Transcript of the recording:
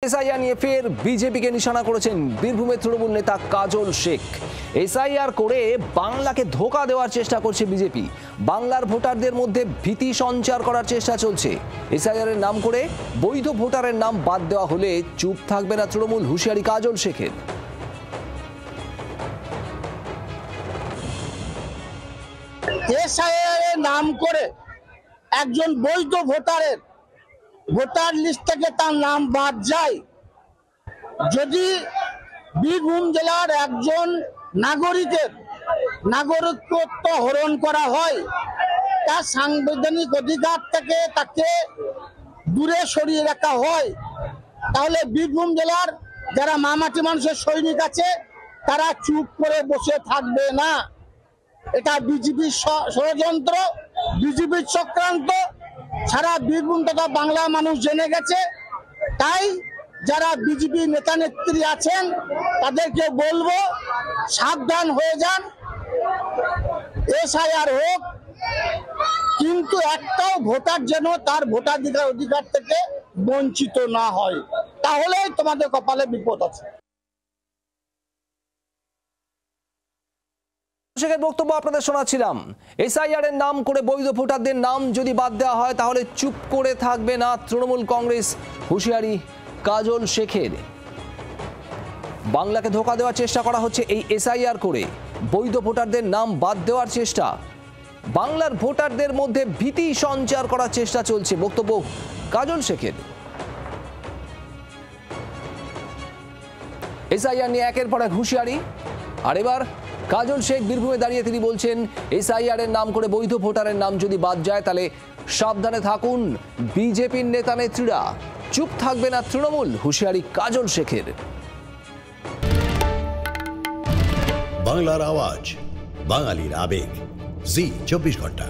SIR নিয়ে ফের বিজেপিকে নিশানা করেছেন বীরভূমের তৃণমূল নেতা কাজল শেখ। এসআইআর করে বাংলাকে ধোঁকা দেওয়ার চেষ্টা করছে বিজেপি। বাংলার ভোটারদের মধ্যে ভীতি সঞ্চার করার চেষ্টা চলছে। এসআইআর এর নাম করে বৈধ ভোটারের নাম বাদ দেওয়া হলে চুপ থাকবে না তৃণমূল, হুঁশিয়ারি কাজল শেখের। এসআইআর এর নাম করে একজন বৈধ ভোটারের ভোটার লিস্ট থেকে তার নাম বাদ যায়, যদি বীরভূম জেলার একজন নাগরিকের নাগরিকত্ব হরণ করা হয়, তার সাংবিধানিক অধিকার থেকে তাকে দূরে সরিয়ে রাখা হয়, তাহলে বীরভূম জেলার যারা মামাটি মানুষের সৈনিক আছে তারা চুপ করে বসে থাকবে না। এটা বিজেপির ষড়যন্ত্র, বিজেপির চক্রান্ত সারা বীরভূম তথা বাংলা মানুষ জেনে গেছে। তাই যারা বিজেপি নেতা নেত্রী আছেন তাদেরকে বলবো, সাবধান হয়ে যান। এসআইআর হোক, কিন্তু একটাও ভোটার যেন তার ভোটাধিকার অধিকার থেকে বঞ্চিত না হয়, তাহলেই তোমাদের কপালে বিপদ আছে। শেখের বক্তব্য আপনাদের শোনাচ্ছিলাম। এসআইআর এর নাম করে বৈধ ভোটারদের নাম যদি বাদ দেওয়া হয় তাহলে চুপ করে থাকবে না তৃণমূল কংগ্রেস, হুঁশিয়ারি কাজল শেখের। বাংলাকে ধোঁকা দেওয়ার চেষ্টা করা হচ্ছে এই এসআইআর করে, বৈধ ভোটারদের নাম বাদ দেওয়ার চেষ্টা, বাংলার ভোটারদের মধ্যে ভীতি সঞ্চার করার চেষ্টা চলছে, বক্তব্য কাজল শেখের। এসআইআর নিয়ে একের পর এক হুঁশিয়ারি। আর এবার কাজল শেখ বীরভূমে দাঁড়িয়ে তিনি বলছেন, এসআইআর এর নাম করে বৈধ ভোটারের নাম যদি বাদ যায় তাহলে সাবধানে থাকুন বিজেপির নেতা নেত্রীরা, চুপ থাকবে না তৃণমূল, হুঁশিয়ারি কাজল শেখের। বাংলার আওয়াজ, বাঙালির আবেগ, জি 24 ঘন্টা।